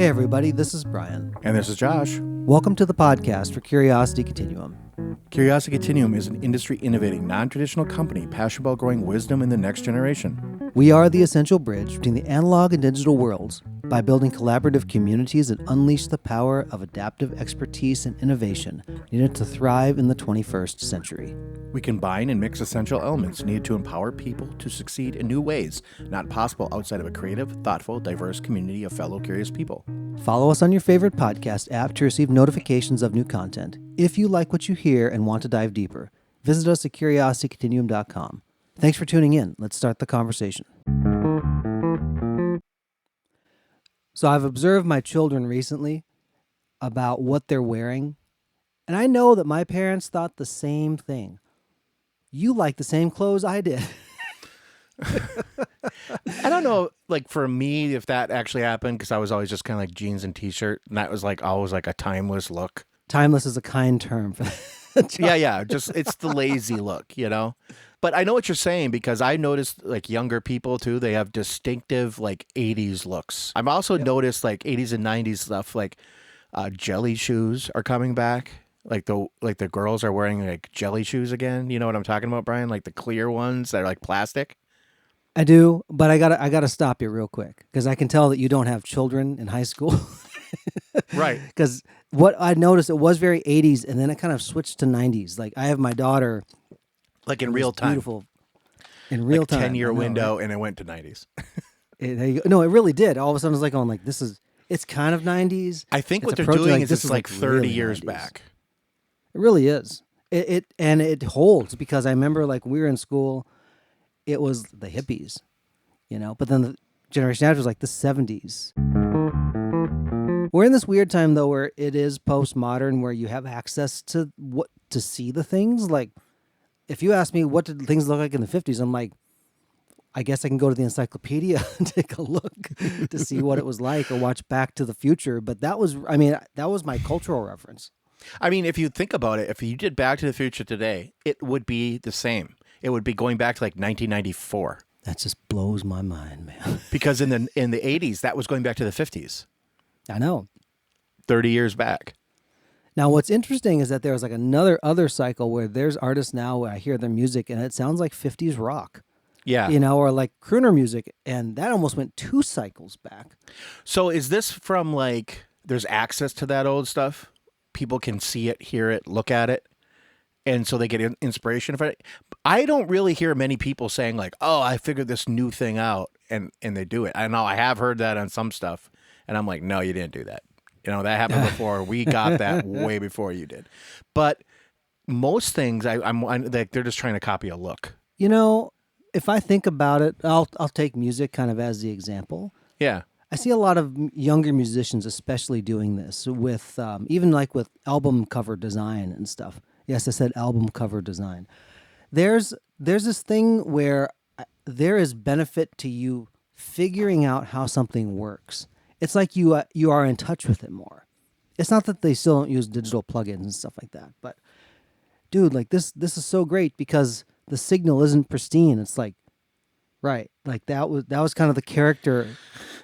Hey everybody, this is Brian. And this is Josh. Welcome to the podcast for Curiosity Continuum. Curiosity Continuum is an industry-innovating, non-traditional company passionate about growing wisdom in the next generation. We are the essential bridge between the analog and digital worlds by building collaborative communities that unleash the power of adaptive expertise and innovation needed to thrive in the 21st century. We combine and mix essential elements needed to empower people to succeed in new ways, not possible outside of a creative, thoughtful, diverse community of fellow curious people. Follow us on your favorite podcast app to receive notifications of new content. If you like what you hear and want to dive deeper, visit us at curiositycontinuum.com. Thanks for tuning in. Let's start the conversation. So I've observed my children recently about what they're wearing, and I know that my parents thought the same thing. You like the same clothes I did. I don't know, like for me, if that actually happened, because I was always just kind of like jeans and t-shirt, and that was like always like a timeless look. Timeless is a kind term for that. Yeah. Just it's the lazy look, you know? But I know what you're saying because I noticed like younger people too, they have distinctive like 80s looks. I've also noticed like 80s and 90s stuff like jelly shoes are coming back. Like the girls are wearing like jelly shoes again. You know what I'm talking about, Brian? Like the clear ones that are like plastic. I do, but I gotta stop you real quick because I can tell that you don't have children in high school. Right. Because what I noticed, it was very 80s, and then it kind of switched to 90s. Like I have my daughter, like in real time. Beautiful. In real like time, 10-year window, right? and it went to 90s. There you go. No, it really did. All of a sudden, I was like, "Oh, like it's kind of 90s." I think what It's they're doing like, is it's like 30 really years 90s. back. It really is. It holds because I remember like when we were in school, it was the hippies, you know. But then the generation after was like the 70s. We're in this weird time though, where it is postmodern, where you have access to see the things. Like, if you ask me what did things look like in the 50s, I'm like, I guess I can go to the encyclopedia and take a look to see what it was like, or watch Back to the Future. But that was my cultural reference. I mean, if you think about it, if you did Back to the Future today, it would be the same. It would be going back to like 1994. That just blows my mind, man. Because in the 80s, that was going back to the 50s. I know. 30 years back. Now, what's interesting is that there's like other cycle where there's artists now where I hear their music and it sounds like 50s rock. Yeah. You know, or like crooner music, and that almost went 2 cycles back. So is this from like, there's access to that old stuff? People can see it, hear it, look at it, and so they get inspiration from it. I don't really hear many people saying like, oh, I figured this new thing out, and they do it. I know I have heard that on some stuff, and I'm like, no, you didn't do that. You know, that happened before. We got that way before you did. But most things, I'm like, they're just trying to copy a look. You know, if I think about it, I'll take music kind of as the example. Yeah. I see a lot of younger musicians especially doing this with even like with album cover design and stuff. Yes, I said album cover design. There's this thing where there is benefit to you figuring out how something works. It's like you are in touch with it more. It's not that they still don't use digital plugins and stuff like that, but dude, like this is so great because the signal isn't pristine. It's like, right, like that was kind of the character.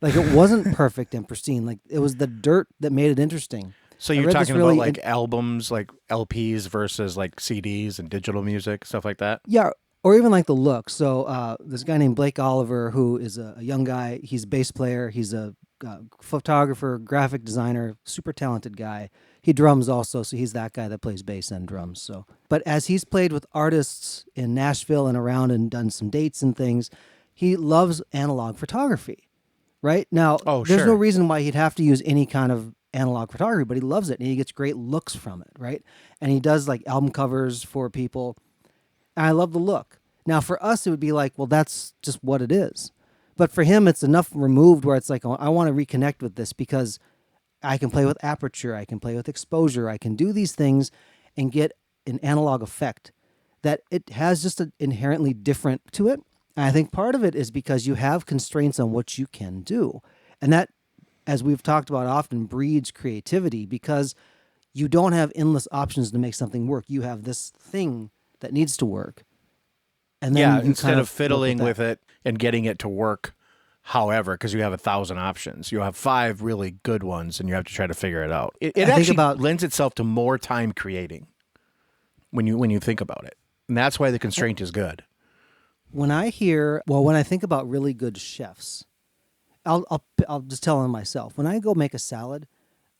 Like it wasn't perfect and pristine. Like it was the dirt that made it interesting. So you're talking about like albums, like LPs versus like CDs and digital music, stuff like that? Yeah, or even like the look. So this guy named Blake Oliver, who is a young guy. He's a bass player. He's a photographer, graphic designer, super talented guy. He drums also, so he's that guy that plays bass and drums. So, but as he's played with artists in Nashville and around and done some dates and things, he loves analog photography. Right? Now, there's no reason why he'd have to use any kind of analog photography, but he loves it and he gets great looks from it, right? And he does like album covers for people. And I love the look. Now, for us, it would be like, well, that's just what it is. But for him, it's enough removed where it's like, oh, I want to reconnect with this because I can play with aperture, I can play with exposure, I can do these things and get an analog effect that it has just an inherently different to it. And I think part of it is because you have constraints on what you can do. And that, as we've talked about often, breeds creativity because you don't have endless options to make something work. You have this thing that needs to work. And then instead of fiddling with it and getting it to work However, because you have 1,000 options, you have 5 really good ones, and you have to try to figure it out. It I think actually about lends itself to more time creating when you think about it, and that's why the constraint is good. when I think about really good chefs, I'll just tell on myself. When I go make a salad,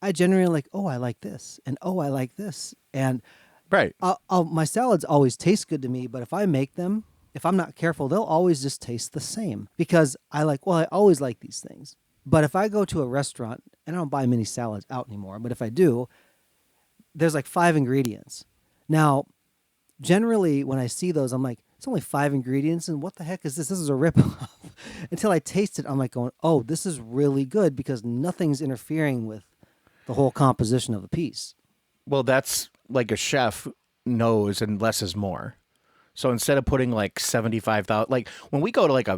I generally like, oh, I like this, and oh, I like this, and Right. my salads always taste good to me. But if I make them, if I'm not careful, they'll always just taste the same because I always like these things. But if I go to a restaurant, and I don't buy many salads out anymore, but if I do, there's like 5 ingredients. Now, generally, when I see those, I'm like, it's only 5 ingredients, and what the heck is this? This is a ripoff. Until I taste it, I'm like going, oh, this is really good because nothing's interfering with the whole composition of the piece. Well, that's like a chef knows, and less is more. So instead of putting like 75,000, like when we go to like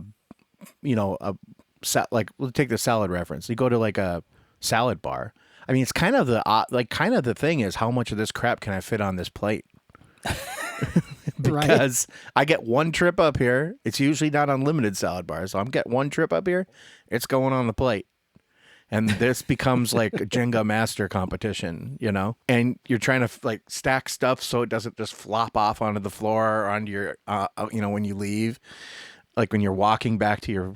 like we'll take the salad reference. You go to like a salad bar. I mean, it's kind of the thing is how much of this crap can I fit on this plate? Right. Because I get one trip up here. It's usually not unlimited salad bars. So I'm getting one trip up here. It's going on the plate. And this becomes like a Jenga master competition, and you're trying to like stack stuff so it doesn't just flop off onto the floor or onto your, when you leave, like when you're walking back to your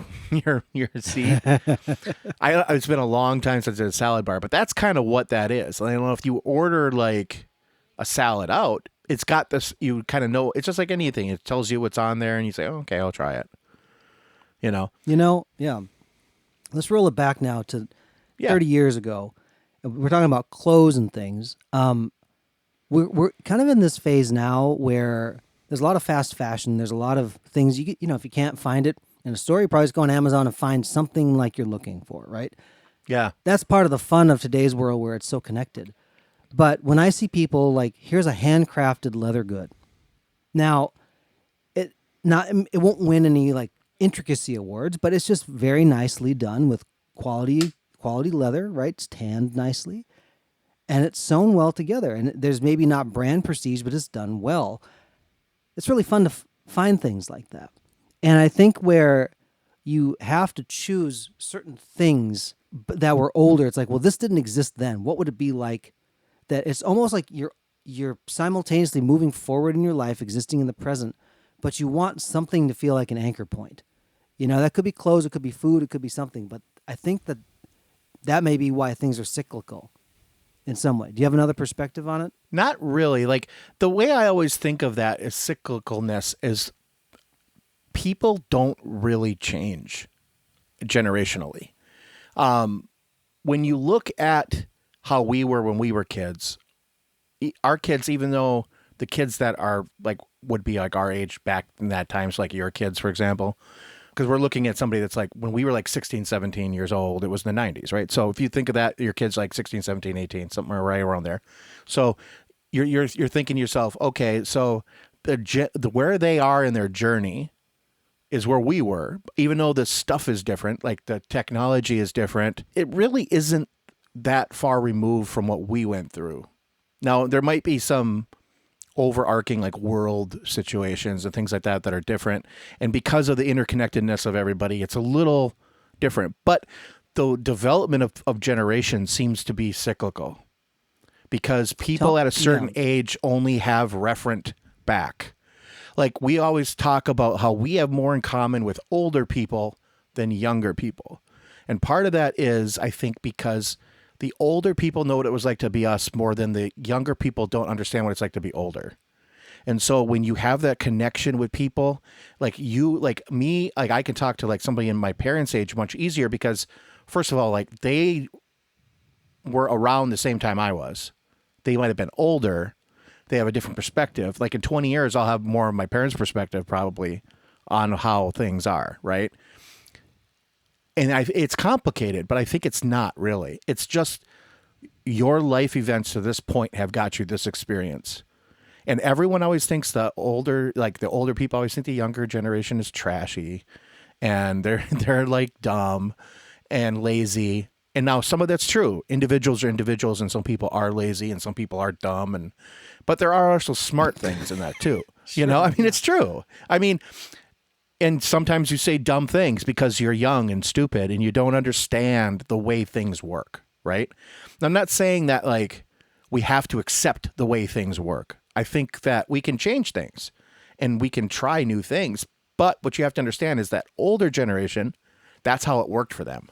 your seat. It's been a long time since I did a salad bar, but that's kind of what that is. I don't know if you order like a salad out, it's got this, you kind of know, it's just like anything. It tells you what's on there and you say, oh, okay, I'll try it. Yeah. Let's roll it back now to Yeah. 30 years ago. We're talking about clothes and things. We're kind of in this phase now where there's a lot of fast fashion. There's a lot of things you get, if you can't find it in a store, you probably just go on Amazon and find something like you're looking for, right? Yeah. That's part of the fun of today's world where it's so connected. But when I see people like, here's a handcrafted leather good. Now, it won't win any like intricacy awards, but it's just very nicely done with quality leather, right? It's tanned nicely, and it's sewn well together. And there's maybe not brand prestige, but it's done well. It's really fun to find things like that. And I think where you have to choose certain things that were older, it's like, well, this didn't exist then. What would it be like? That it's almost like you're simultaneously moving forward in your life, existing in the present, but you want something to feel like an anchor point. That could be clothes, it could be food, it could be something. But I think that may be why things are cyclical in some way. Do you have another perspective on it? Not really. Like the way I always think of that is cyclicalness is people don't really change generationally. When you look at how we were when we were kids, our kids, even though the kids that are like would be like our age back in that time, so like your kids, for example, because we're looking at somebody that's like when we were like 16, 17 years old, it was in the 90s, right? So if you think of that, your kids like 16, 17, 18, something right around there. So you're thinking to yourself, okay, so where they are in their journey is where we were, even though the stuff is different, like the technology is different, it really isn't that far removed from what we went through. Now, there might be some overarching like world situations and things like that are different. And because of the interconnectedness of everybody, it's a little different. But the development of generations seems to be cyclical because people at a certain age only have referent back. Like we always talk about how we have more in common with older people than younger people. And part of that is, I think, because the older people know what it was like to be us more than the younger people don't understand what it's like to be older. And so when you have that connection with people, like you, like me, like I can talk to like somebody in my parents' age much easier because first of all, like they were around the same time I was. They might have been older. They have a different perspective. Like in 20 years, I'll have more of my parents' perspective probably on how things are, right? And it's complicated, but I think it's not really. It's just your life events to this point have got you this experience. And everyone always thinks the older people always think the younger generation is trashy and they're like dumb and lazy. And now some of that's true. Individuals are individuals and some people are lazy and some people are dumb. But there are also smart things in that too. Sure, I mean, it's true. I mean, And sometimes you say dumb things because you're young and stupid and you don't understand the way things work, right? I'm not saying that like we have to accept the way things work. I think that we can change things and we can try new things. But what you have to understand is that older generation, that's how it worked for them.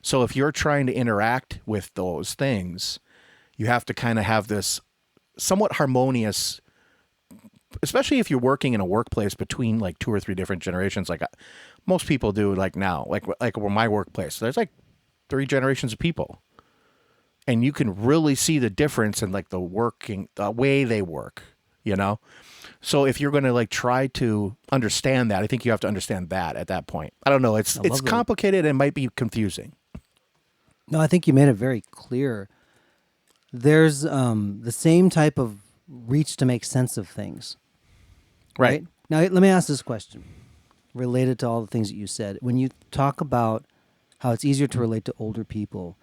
So if you're trying to interact with those things, you have to kind of have this somewhat harmonious, especially if you're working in a workplace between like 2 or 3 different generations, like most people do like now, like my workplace, there's like 3 generations of people. And you can really see the difference in like the way they work, you know? So if you're going to like try to understand that, I think you have to understand that at that point. I don't know. It's complicated and might be confusing. No, I think you made it very clear. There's the same type of reach to make sense of things. Right. Now, let me ask this question related to all the things that you said. When you talk about how it's easier to relate to older people,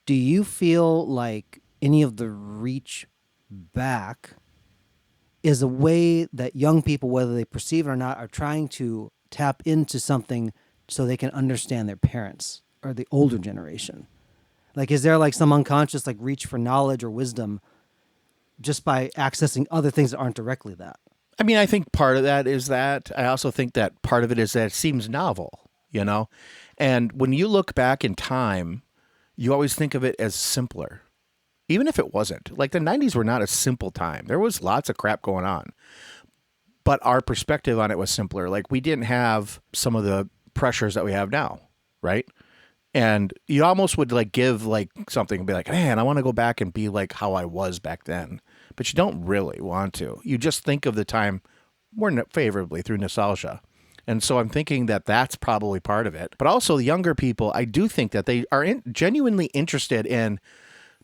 do you feel like any of the reach back is a way that young people, whether they perceive it or not, are trying to tap into something so they can understand their parents or the older generation? Like, is there like some unconscious like reach for knowledge or wisdom just by accessing other things that aren't directly that? I mean, I think part of that is that. I also think that part of it is that it seems novel, you know? And when you look back in time, you always think of it as simpler, even if it wasn't. Like the 90s were not a simple time. There was lots of crap going on, but our perspective on it was simpler. Like we didn't have some of the pressures that we have now, right? And you almost would like give like something and be like, man, I want to go back and be like how I was back then. But you don't really want to. You just think of the time more favorably through nostalgia. And so I'm thinking that that's probably part of it. But also the younger people, I do think that they are genuinely interested in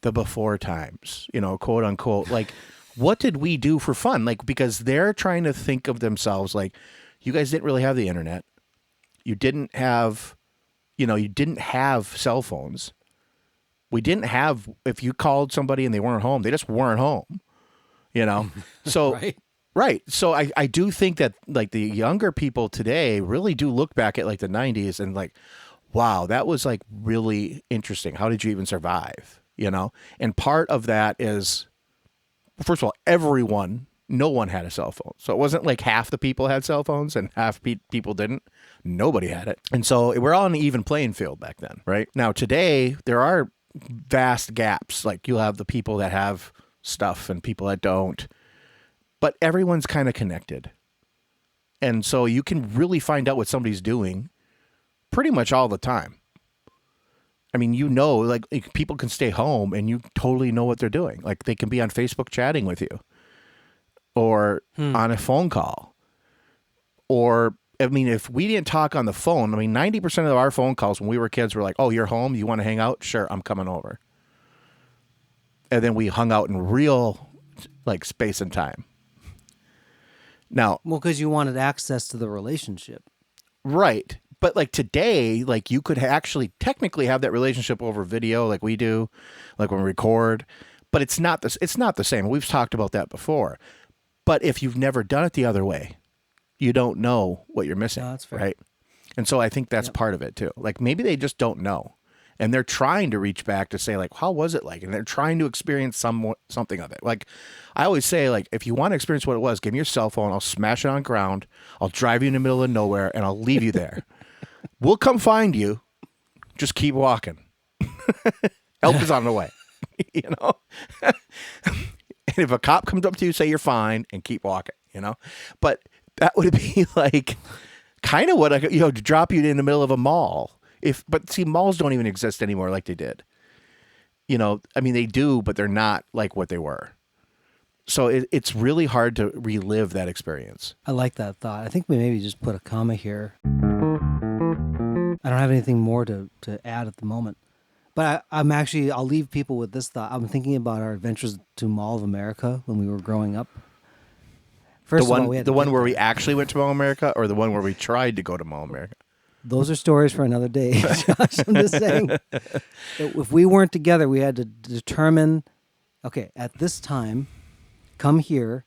the before times, you know, quote unquote. Like, what did we do for fun? Like, because they're trying to think of themselves like, you guys didn't really have the internet. You didn't have, you didn't have cell phones. We didn't have, if you called somebody and they weren't home, they just weren't home, So, Right. right. So I do think that like the younger people today really do look back at like the 90s and like, wow, that was like really interesting. How did you even survive? And part of that is, first of all, no one had a cell phone. So it wasn't like half the people had cell phones and half people didn't. Nobody had it. And so we're all on an even playing field back then, right? Now today, there are vast gaps. Like you'll have the people that have stuff and people that don't. But everyone's kind of connected. And so you can really find out what somebody's doing pretty much all the time. I mean, like people can stay home and you totally know what they're doing. Like they can be on Facebook chatting with you or on a phone call. Or, I mean, if we didn't talk on the phone, 90% of our phone calls when we were kids were like, oh, you're home? You want to hang out? Sure, I'm coming over. And then we hung out in real like space and time. Now, Well, because you wanted access to the relationship. right. But like today, like you could actually technically have that relationship over video like we do, like when we record, but it's not the same. We've talked about that before. But if you've never done it the other way, you don't know what you're missing. No, that's fair. Right? And so I think that's part of it too. Like maybe they just don't know. And they're trying to reach back to say like, how was it like? And they're trying to experience something of it. Like I always say, like, if you want to experience what it was, give me your cell phone. I'll smash it on the ground. I'll drive you in the middle of nowhere and I'll leave you there. We'll come find you. Just keep walking. Help is on the way. And if a cop comes up to you, say you're fine and keep walking, But that would be like kind of what to drop you in the middle of a mall. But see, malls don't even exist anymore like they did. They do, but they're not like what they were. So it's really hard to relive that experience. I like that thought. I think we maybe just put a comma here. I don't have anything more to add at the moment. But I'll leave people with this thought. I'm thinking about our adventures to Mall of America when we were growing up. First the of all, we had one to where we actually went to Mall of America, or the one where we tried to go to Mall of America? Those are stories for another day, Josh. I'm just saying. If we weren't together, we had to determine, okay, at this time, come here,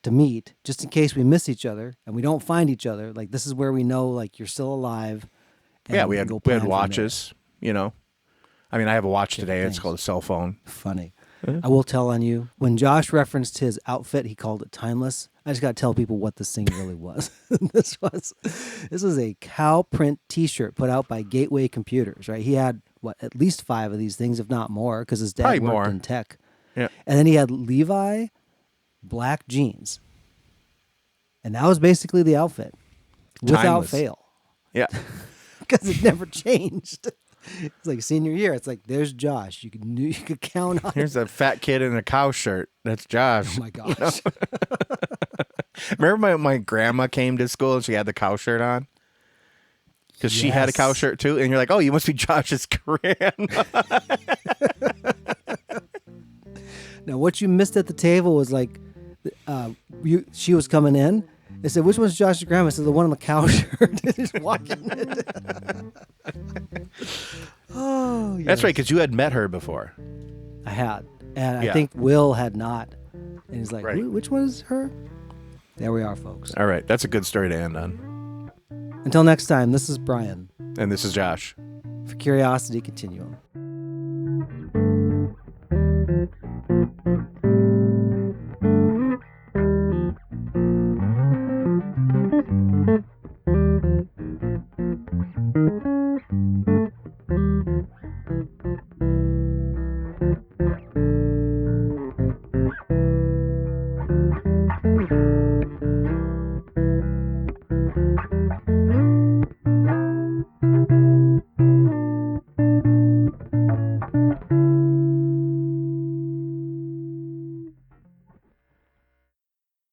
to meet, just in case we miss each other and we don't find each other. Like, this is where we know, like, you're still alive, Yeah, and we can go we had plan from there. watches, you know. I mean, I have a watch today. It's thanks. called a cell phone. Funny. I will tell on you. When Josh referenced his outfit, he called it timeless. I just got to tell people what this thing really was. this was a cow print T-shirt put out by Gateway Computers. Right? He had at least 5 of these things, if not more, because his dad Probably worked more. in tech. Yeah. And then he had Levi black jeans, and that was basically the outfit, without Timeless. fail, Yeah. because it never changed. It's like senior year. It's like, there's Josh. You could count on. Here's a fat kid in a cow shirt. That's Josh. Oh my gosh. Remember my grandma came to school and she had the cow shirt on? Because she had a cow Yes. shirt too. And you're like, oh, you must be Josh's grandma. Now, what you missed at the table was like, she was coming in. They said, "Which one's Josh's grandma?" I said, "The one in the cow shirt." Just walking in. Oh, yes. That's right, because you had met her before. I had, and I Yeah. think Will had not. And he's like, Right. "Which one is her?" There we are, folks. All right. That's a good story to end on. Until next time, this is Brian And this is Josh. for Curiosity Continuum.